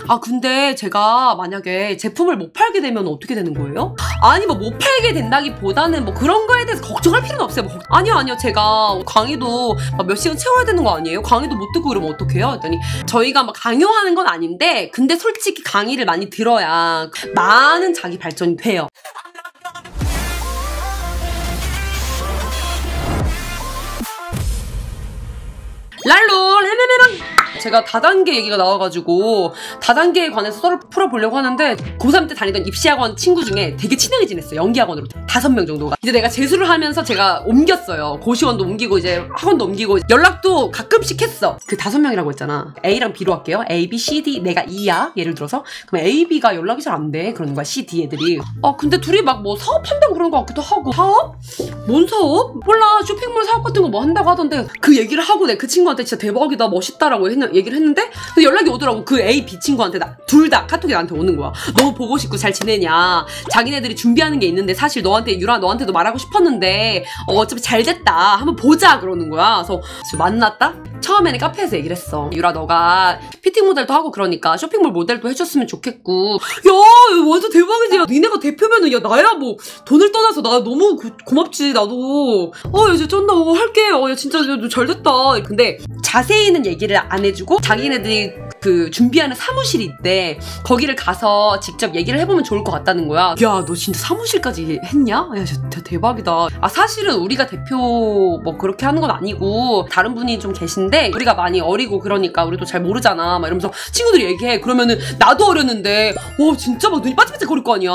아 근데 제가 만약에 제품을 못 팔게 되면 어떻게 되는 거예요? 아니 뭐 못 팔게 된다기보다는 뭐 그런 거에 대해서 걱정할 필요는 없어요. 뭐 아니요 제가 강의도 몇 시간 채워야 되는 거 아니에요? 강의도 못 듣고 그러면 어떡해요? 했더니 저희가 막 강요하는 건 아닌데 근데 솔직히 강의를 많이 들어야 많은 자기 발전이 돼요. 랄롤 헤메메랑 제가 다단계 얘기가 나와가지고 다단계에 관해서 썰을 풀어보려고 하는데 고3 때 다니던 입시학원 친구 중에 되게 친하게 지냈어요. 연기학원으로 5명 정도가. 이제 내가 재수를 하면서 제가 옮겼어요. 고시원도 옮기고 이제 학원도 옮기고 연락도 가끔씩 했어. 그 5명이라고 했잖아. A랑 B로 할게요. A, B, C, D 내가 E야 예를 들어서. 그럼 A, B가 연락이 잘 안 돼 그러는 거야. C, D 애들이. 근데 둘이 막 뭐 사업한다고 그러는 것 같기도 하고. 사업? 뭔 사업? 몰라. 쇼핑몰 사업 같은 거 뭐 한다고 하던데 그 얘기를 하고 내 그 친구한테 진짜 대박이다 멋있다라고 얘기를 했는데 근데 연락이 오더라고. 그 A, B 친구한테 둘 다 카톡이 나한테 오는 거야. 너무 보고 싶고 잘 지내냐. 자기네들이 준비하는 게 있는데 사실 유라 너한테도 말하고 싶었는데 어차피 잘 됐다. 한번 보자 그러는 거야. 그래서 만났다? 처음에는 카페에서 얘기를 했어. 유라 너가 피팅 모델도 하고 그러니까 쇼핑몰 모델도 해줬으면 좋겠고. 야 완전 대박이지. 야, 니네가 대표면은 야 나야 뭐 돈을 떠나서 나 너무 고맙지 나도. 야 이제 쩐다 할게. 야 진짜 잘 됐다. 근데 자세히는 얘기를 안 해주고 자기네들이 그 준비하는 사무실이 있대. 거기를 가서 직접 얘기를 해보면 좋을 것 같다는 거야. 야 너 진짜 사무실까지 했냐? 야 진짜 대박이다. 사실은 우리가 대표 뭐 그렇게 하는 건 아니고 다른 분이 좀 계신데 우리가 많이 어리고 그러니까 우리도 잘 모르잖아 막 이러면서 친구들이 얘기해. 그러면은 나도 어렸는데 진짜 막 눈이 반짝반짝 거릴 거 아니야.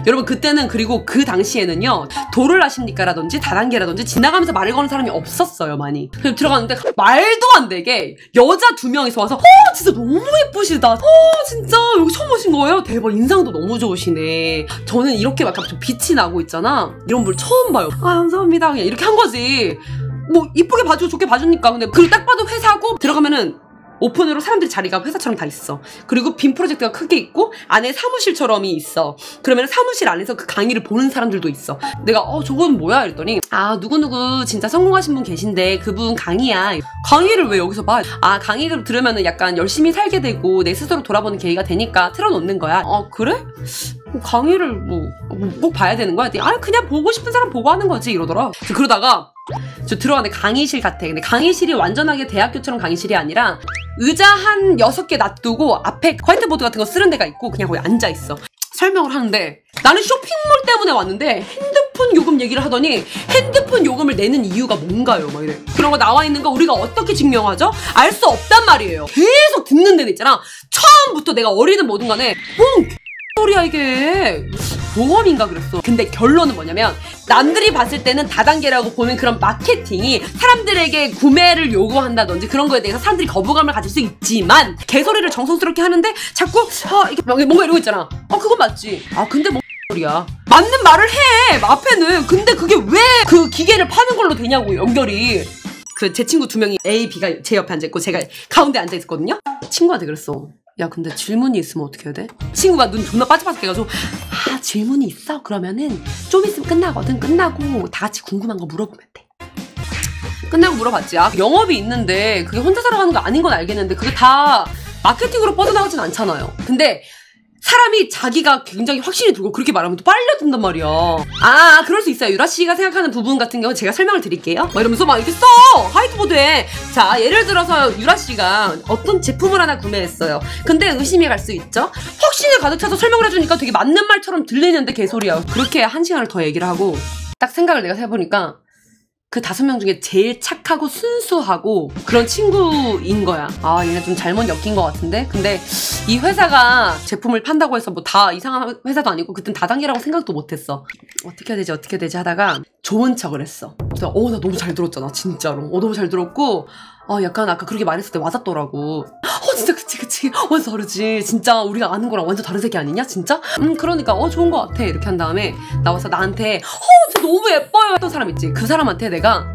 여러분 그때는 그리고 그 당시에는요 도를 아십니까? 라든지 다단계라든지 지나가면서 말을 거는 사람이 없었어요 많이. 그래서 들어갔는데 말도 안 되게 여자 2명이서 와서 진짜 너무 예쁘시다. 진짜 여기 처음 오신 거예요? 대박. 인상도 너무 좋으시네. 저는 이렇게 막 좀 빛이 나고 있잖아. 이런 분 처음 봐요. 감사합니다. 그냥 이렇게 한 거지. 뭐 이쁘게 봐주고 좋게 봐주니까. 근데 그걸 딱 봐도 회사고 들어가면은 오픈으로 사람들이 자리가 회사처럼 다 있어. 그리고 빔 프로젝트가 크게 있고 안에 사무실처럼이 있어. 그러면 사무실 안에서 그 강의를 보는 사람들도 있어. 내가 저건 뭐야? 이랬더니 누구누구 진짜 성공하신 분 계신데 그분 강의야. 강의를 왜 여기서 봐? 강의를 들으면은 약간 열심히 살게 되고 내 스스로 돌아보는 계기가 되니까 틀어놓는 거야. 그래? 강의를 꼭 봐야 되는 거야? 그냥 보고 싶은 사람 보고 하는 거지 이러더라. 그러다가 저 들어갔는데 강의실 같아. 근데 강의실이 완전하게 대학교처럼 강의실이 아니라 의자 한 6개 놔두고 앞에 화이트보드 같은 거 쓰는 데가 있고 그냥 거기 앉아있어. 설명을 하는데 나는 쇼핑몰 때문에 왔는데 핸드폰 요금 얘기를 하더니 핸드폰 요금을 내는 이유가 뭔가요? 막 이래. 그런 거 나와 있는 거 우리가 어떻게 증명하죠? 알 수 없단 말이에요. 계속 듣는 데는 있잖아. 처음부터 내가 어리든 뭐든 간에 소리야 이게. 보험인가 그랬어. 근데 결론은 뭐냐면 남들이 봤을 때는 다단계라고 보는 그런 마케팅이 사람들에게 구매를 요구한다든지 그런 거에 대해서 사람들이 거부감을 가질 수 있지만 개소리를 정성스럽게 하는데 자꾸 이게 뭔가 이러고 있잖아. 그건 맞지. 근데 뭐 소리야. 맞는 말을 해 앞에는. 근데 그게 왜 그 기계를 파는 걸로 되냐고 연결이. 제 친구 2명이 A, B가 제 옆에 앉아있고 제가 가운데 앉아있었거든요. 친구한테 그랬어. 야 근데 질문이 있으면 어떻게 해야 돼? 친구가 눈 존나 빠지빠지 해가지고 질문이 있어? 그러면은 좀 있으면 끝나거든. 끝나고 다 같이 궁금한 거 물어보면 돼. 끝나고 물어봤지. 영업이 있는데 그게 혼자 살아가는 거 아닌 건 알겠는데 그게 다 마케팅으로 뻗어나가진 않잖아요. 근데 사람이 자기가 굉장히 확신이 들고 그렇게 말하면 또 빨려든단 말이야. 그럴 수 있어요. 유라 씨가 생각하는 부분 같은 경우 제가 설명을 드릴게요. 막 이러면서 막 이렇게 써! 화이트보드에. 자, 예를 들어서 유라 씨가 어떤 제품을 하나 구매했어요. 근데 의심이 갈 수 있죠? 확신에 가득 차서 설명을 해주니까 되게 맞는 말처럼 들리는데 개소리야. 그렇게 1시간을 더 얘기를 하고 딱 생각을 내가 해보니까 그 5명 중에 제일 착하고 순수하고 그런 친구인 거야. 얘네 좀 잘못 엮인 것 같은데? 근데 이 회사가 제품을 판다고 해서 뭐 다 이상한 회사도 아니고 그땐 다단계라고 생각도 못했어. 어떻게 해야 되지 하다가 좋은 척을 했어. 그래서 나 너무 잘 들었잖아 진짜로. 너무 잘 들었고 약간 아까 그렇게 말했을 때 와닿더라고. 진짜 그치 완전 다르지. 진짜 우리가 아는 거랑 완전 다른 세계 아니냐 진짜? 그러니까 좋은 것 같아 이렇게 한 다음에 나와서 나한테 진짜 너무 예뻐요 했던 사람 있지. 그 사람한테 내가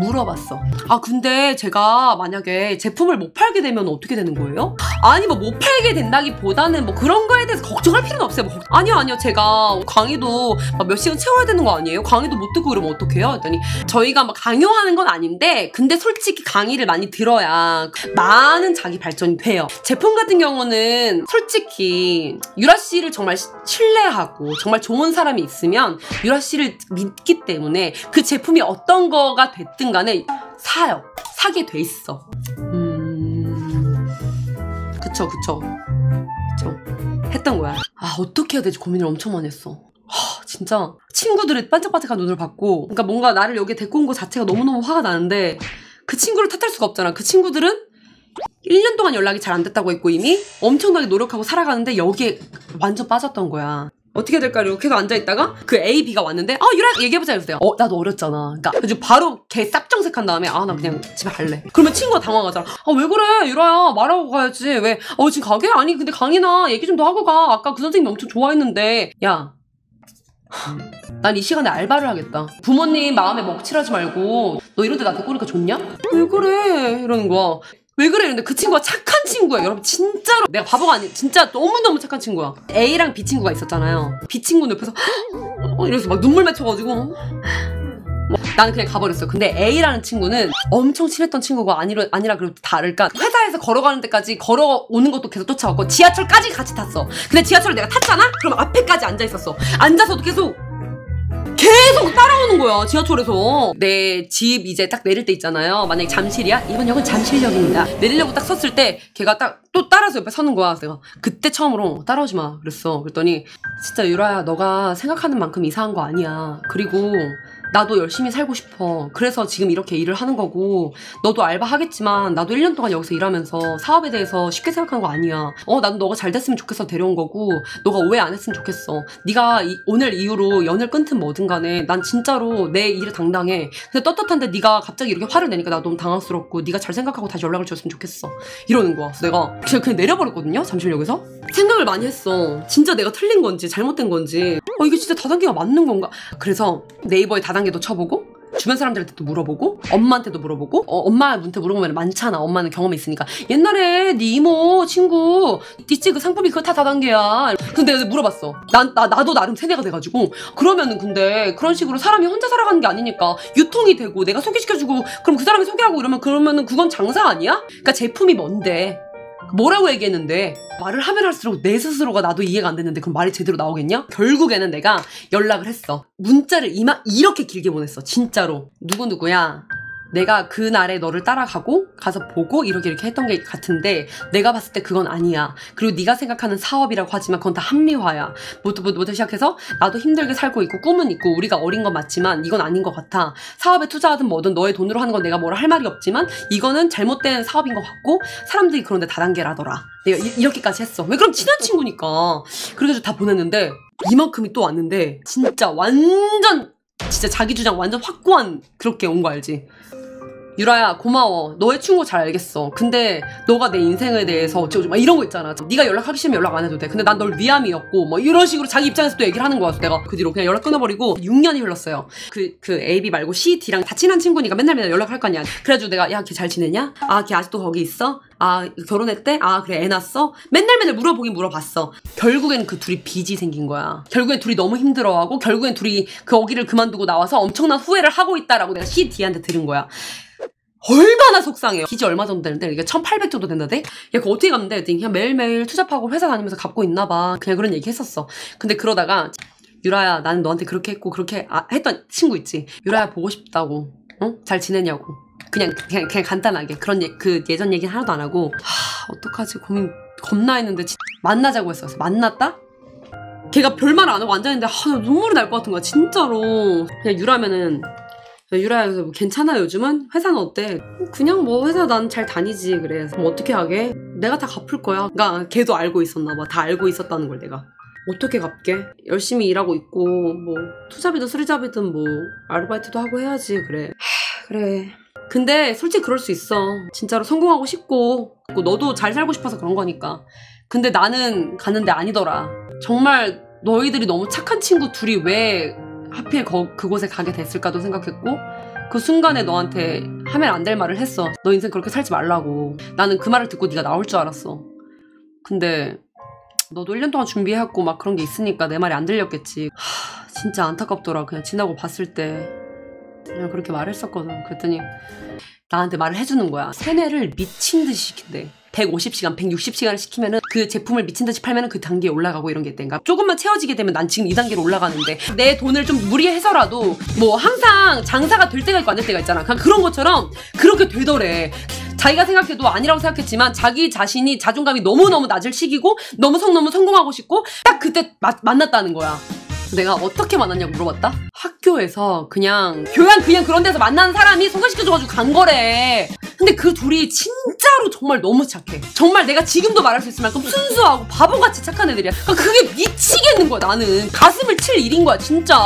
물어봤어. 아 근데 제가 만약에 제품을 못 팔게 되면 어떻게 되는 거예요? 아니 뭐 못 팔게 된다기보다는 뭐 그런 거에 대해서 걱정할 필요는 없어요. 뭐 아니요 제가 강의도 막 몇 시간 채워야 되는 거 아니에요? 강의도 못 듣고 그러면 어떡해요? 했더니 저희가 막 강요하는 건 아닌데 근데 솔직히 강의를 많이 들어야 많은 자기 발전이 돼요. 제품 같은 경우는 솔직히 유라 씨를 정말 신뢰하고 정말 좋은 사람이 있으면 유라 씨를 믿기 때문에 그 제품이 어떤 거가 됐든 간에 사요. 사게 돼 있어. 그쵸. 했던 거야. 아 어떻게 해야 되지 고민을 엄청 많이 했어. 진짜 친구들의 반짝반짝한 눈을 받고 그러니까 뭔가 나를 여기에 데리고 온 거 자체가 너무너무 화가 나는데 그 친구를 탓할 수가 없잖아. 그 친구들은 1년 동안 연락이 잘 안 됐다고 했고 이미 엄청나게 노력하고 살아가는데 여기에 완전 빠졌던 거야. 어떻게 될까 이렇게 계속 앉아있다가 그 A, B가 왔는데 유라 얘기해보자 이러세요. 나도 어렸잖아. 그러니까 그래서 바로 걔 쌉정색한 다음에 나 그냥 집에 갈래. 그러면 친구가 당황하잖아. 왜 그래 유라야 말하고 가야지. 왜 지금 가게? 아니 근데 강의나 얘기 좀 더 하고 가. 아까 그 선생님 엄청 좋아했는데. 야 난 이 시간에 알바를 하겠다. 부모님 마음에 먹칠하지 말고 너 이런 데 나 데리고 오니까 좋냐? 왜 그래 이러는 거야. 왜 그래 이러는데 그 친구가 착한 친구야. 여러분 진짜로 내가 바보가 아니야. 진짜 너무너무 착한 친구야. A랑 B 친구가 있었잖아요. B 친구는 옆에서 이래서 막 눈물 맺혀가지고 나는 그냥 가버렸어. 근데 A라는 친구는 엄청 친했던 친구가 아니라 그래도 다를까 회사에서 걸어가는 데까지 걸어오는 것도 계속 쫓아왔고 지하철까지 같이 탔어. 근데 지하철을 내가 탔잖아? 그럼 앞에까지 앉아있었어. 앉아서도 계속 따라오는 거야 지하철에서. 내 집 이제 딱 내릴 때 있잖아요. 만약에 잠실이야? 이번 역은 잠실역입니다. 내리려고 딱 섰을 때 걔가 딱 또 따라서 옆에 서는 거야. 내가 그때 처음으로 따라오지 마 그랬어. 그랬더니 진짜 유라야 너가 생각하는 만큼 이상한 거 아니야. 그리고 나도 열심히 살고 싶어. 그래서 지금 이렇게 일을 하는 거고 너도 알바 하겠지만 나도 1년 동안 여기서 일하면서 사업에 대해서 쉽게 생각한 거 아니야. 나는 너가 잘 됐으면 좋겠어 데려온 거고 너가 오해 안 했으면 좋겠어. 네가 오늘 이후로 연을 끊든 뭐든 간에 난 진짜로 내 일을 당당해. 근데 떳떳한데 네가 갑자기 이렇게 화를 내니까 나 너무 당황스럽고 네가 잘 생각하고 다시 연락을 줬으면 좋겠어. 이러는 거야. 그래서 내가 그냥 내려버렸거든요. 잠실역에서. 생각을 많이 했어. 진짜 내가 틀린 건지 잘못된 건지 이게 진짜 다단계가 맞는 건가. 그래서 네이버에 다단계도 쳐보고 주변 사람들한테도 물어보고 엄마한테도 물어보고 엄마한테 물어보면 많잖아. 엄마는 경험이 있으니까. 옛날에 네 이모 친구 있지 그 상품이 그거 다 다단계야. 근데 내가 물어봤어. 나도 나름 세대가 돼가지고 그러면은 근데 그런 식으로 사람이 혼자 살아가는 게 아니니까 유통이 되고 내가 소개시켜주고 그럼 그 사람이 소개하고 그러면은 그건 장사 아니야? 그러니까 제품이 뭔데 뭐라고 얘기했는데 말을 하면 할수록 내 스스로가 나도 이해가 안 됐는데 그럼 말이 제대로 나오겠냐? 결국에는 내가 연락을 했어. 문자를 이렇게 길게 보냈어. 진짜로. 누구야. 내가 그날에 너를 따라가고 가서 보고 이렇게 했던 게 같은데 내가 봤을 때 그건 아니야. 그리고 네가 생각하는 사업이라고 하지만 그건 다 합리화야. 뭐부터 시작해서 나도 힘들게 살고 있고 꿈은 있고 우리가 어린 건 맞지만 이건 아닌 것 같아. 사업에 투자하든 뭐든 너의 돈으로 하는 건 내가 뭐라 할 말이 없지만 이거는 잘못된 사업인 것 같고 사람들이 그런데 다단계라더라. 내가 이렇게까지 했어. 왜 그럼 친한 친구니까. 그래가지고 다 보냈는데 이만큼이 또 왔는데 진짜 완전 진짜 자기 주장 완전 확고한 그렇게 온 거 알지? 유라야 고마워. 너의 충고 잘 알겠어. 근데 너가 내 인생에 대해서 어쩌고 막 이런 거 있잖아. 네가 연락하기 싫으면 연락 안 해도 돼. 근데 난 널 위함이었고 뭐 이런 식으로 자기 입장에서 또 얘기를 하는 거야. 그래서 내가 그 뒤로 그냥 연락 끊어버리고 6년이 흘렀어요. 그 A, B 말고 C, D랑 다 친한 친구니까 맨날 연락할 거 아니야. 그래가지고 내가 야 걔 잘 지내냐? 걔 아직도 거기 있어? 결혼했대? 그래 애 낳았어? 맨날 물어보긴 물어봤어. 결국엔 그 둘이 빚이 생긴 거야. 결국엔 둘이 너무 힘들어하고 결국엔 둘이 거기를 그만두고 나와서 엄청난 후회를 하고 있다라고 내가 C, D한테 들은 거야. 얼마나 속상해요. 빚이 얼마 정도 되는데 이게 1,800 정도 된다대? 야 그거 어떻게 갚는데? 그냥 매일매일 투잡하고 회사 다니면서 갚고 있나 봐. 그냥 그런 얘기 했었어. 근데 그러다가 유라야 나는 너한테 그렇게 했고 그렇게 했던 친구 있지. 유라야 보고 싶다고. 잘 지내냐고. 그냥 간단하게 그 예전 얘기는 하나도 안 하고 어떡하지 고민 겁나 했는데 만나자고 했어. 만났다? 걔가 별말 안 하고 앉아있는데 나 눈물이 날 것 같은 거야 진짜로. 그냥 유라면은 유라야 뭐 괜찮아 요즘은? 회사는 어때? 그냥 뭐 회사 난 잘 다니지. 그래 뭐 어떻게 하게? 내가 다 갚을 거야. 그러니까 걔도 알고 있었나 봐. 다 알고 있었다는 걸 내가. 어떻게 갚게? 열심히 일하고 있고 뭐 투잡이든 수리잡이든 뭐 아르바이트도 하고 해야지. 그래 그래. 근데 솔직히 그럴 수 있어. 진짜로 성공하고 싶고 너도 잘 살고 싶어서 그런 거니까. 근데 나는 가는데 아니더라. 정말 너희들이 너무 착한 친구 둘이 왜 하필 그곳에 가게 됐을까도 생각했고 그 순간에 너한테 하면 안 될 말을 했어. 너 인생 그렇게 살지 말라고. 나는 그 말을 듣고 네가 나올 줄 알았어. 근데 너도 1년 동안 준비해왔고 막 그런 게 있으니까 내 말이 안 들렸겠지. 진짜 안타깝더라. 그냥 지나고 봤을 때 그냥 그렇게 말했었거든. 그랬더니 나한테 말을 해주는 거야. 세뇌를 미친 듯이 시킨대. 150시간, 160시간을 시키면은 그 제품을 미친 듯이 팔면은 그 단계에 올라가고 이런 게 있다니까. 조금만 채워지게 되면 난 지금 이 단계로 올라가는데 내 돈을 좀 무리해서라도 뭐 항상 장사가 될 때가 있고 안 될 때가 있잖아. 그런 것처럼 그렇게 되더래. 자기가 생각해도 아니라고 생각했지만 자기 자신이 자존감이 너무너무 낮을 시기고 너무 성공하고 싶고 딱 그때 만났다는 거야. 내가 어떻게 만났냐고 물어봤다? 학교에서 그냥 교양 그냥 그런 데서 만난 사람이 소개시켜줘가지고 간 거래. 근데 그 둘이 진짜로 정말 너무 착해. 정말 내가 지금도 말할 수 있을 만큼 순수하고 바보같이 착한 애들이야. 그러니까 그게 미치겠는 거야. 나는 가슴을 칠 일인 거야 진짜.